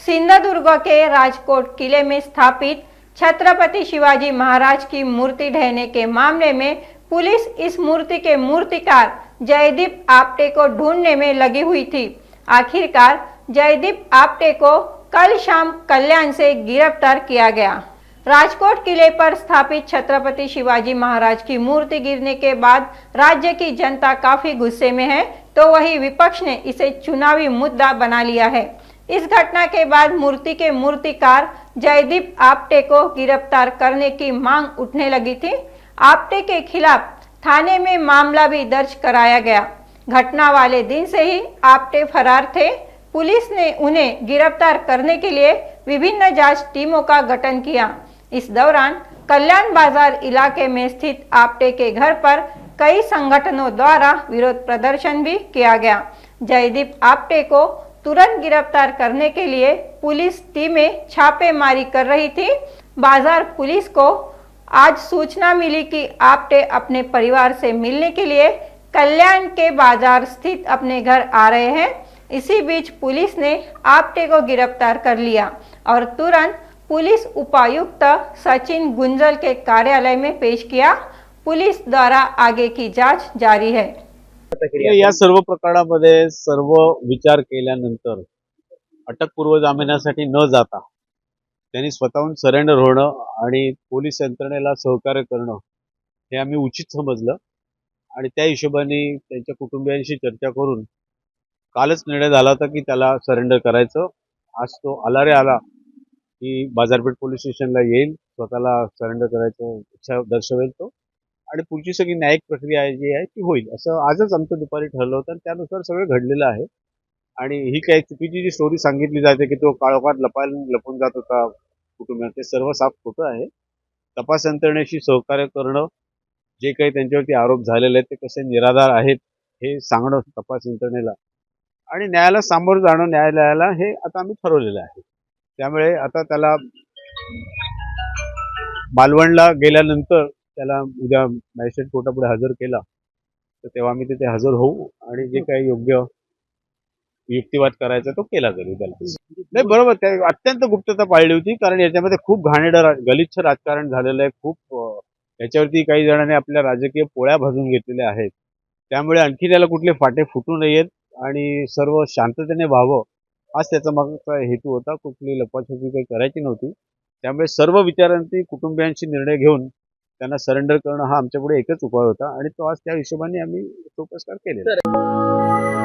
सिंधुदुर्ग के राजकोट किले में स्थापित छत्रपति शिवाजी महाराज की मूर्ति ढहने के मामले में पुलिस इस मूर्ति के मूर्तिकार जयदीप आपटे को ढूंढने में लगी हुई थी। आखिरकार जयदीप आपटे को कल शाम कल्याण से गिरफ्तार किया गया। राजकोट किले पर स्थापित छत्रपति शिवाजी महाराज की मूर्ति गिरने के बाद राज्य की जनता काफी गुस्से में है, तो वही विपक्ष ने इसे चुनावी मुद्दा बना लिया है। इस घटना के बाद मूर्ति के मूर्तिकार जयदीप आपटे को गिरफ्तार करने की मांग उठने लगी थी। आपटे के खिलाफ थाने में मामला भी दर्ज कराया गया। घटना वाले दिन से ही आपटे फरार थे। पुलिस ने उन्हें गिरफ्तार करने के लिए विभिन्न जांच टीमों का गठन किया। इस दौरान कल्याण बाजार इलाके में स्थित आपटे के घर पर कई संगठनों द्वारा विरोध प्रदर्शन भी किया गया। जयदीप आपटे को तुरंत गिरफ्तार करने के लिए पुलिस टीमें छापेमारी कर रही थी। बाजार पुलिस को आज सूचना मिली कि आपटे अपने परिवार से मिलने के लिए कल्याण के बाजार स्थित अपने घर आ रहे हैं। इसी बीच पुलिस ने आपटे को गिरफ्तार कर लिया और तुरंत पुलिस उपायुक्त सचिन गुंजल के कार्यालय में पेश किया। पुलिस द्वारा आगे की जांच जारी है। या सर्व प्रकरणामध्ये सर्व विचार केल्यानंतर अटकपूर्व जामिनासाठी न जाता त्यांनी स्वतःहून सरेंडर होणं आणि पोलीस यंत्रणेला सहकार्य करणं हे आम्ही उचित समजलं आणि त्या हिशोबाने त्यांच्या कुटुंबियांशी चर्चा करून कालच निर्णय झाला होता की त्याला सरेंडर करायचं। आज तो आला रे आला की बाजारपेठ पोलीस स्टेशनला येईल, स्वतःला सरेंडर करायचं इच्छा दर्शवेल तो आणि पुढची सगळी न्यायिक प्रक्रिया जी आहे ती होईल असं आजच आमचं दुपारी ठरलं होतं आणि त्यानुसार सगळं घडलेलं आहे। आणि ही काही चुकीची जी स्टोरी सांगितली जाते की तो काळोखात लपून जात होता कुटुंबात, ते सर्व साफ खोटं आहे। तपास यंत्रणेशी सहकार्य करणं, जे काही त्यांच्यावरती आरोप झालेले आहेत ते कसे निराधार आहेत हे सांगणं तपास यंत्रणेला आणि न्यायाला सामोरं जाणं न्यायालयाला हे आता आम्ही ठरवलेलं आहे। त्यामुळे आता त्याला मालवणला गेल्यानंतर त्याला उद्या मॅजिस्ट्रेट कोर्टापुढे हजर केला तर तेव्हा आम्ही तिथे हजर होऊ आणि जे काही योग्य युक्तिवाद करायचा तो केला जाईल त्याला। नाही बरोबर, त्या अत्यंत गुप्तता पाळली होती कारण याच्यामध्ये खूप घाणेरडं गलिच्छ राजकारण झालेलं आहे। खूप याच्यावरती काही जणांनी आपल्या राजकीय पोळ्या भाजून घेतलेल्या आहेत। त्यामुळे आणखी त्याला कुठले फाटे फुटू नयेत आणि सर्व शांततेने व्हावं हाच त्याचा मागचा हेतू होता। कुठली लपाछपी काही करायची नव्हती। त्यामुळे सर्व विचारांती कुटुंबियांशी निर्णय घेऊन त्यांना सरेंडर करणं हा आमच्यापुढे एकच उपाय होता आणि तो आज त्या हिशोबाने आम्ही तो प्रकार केलेला।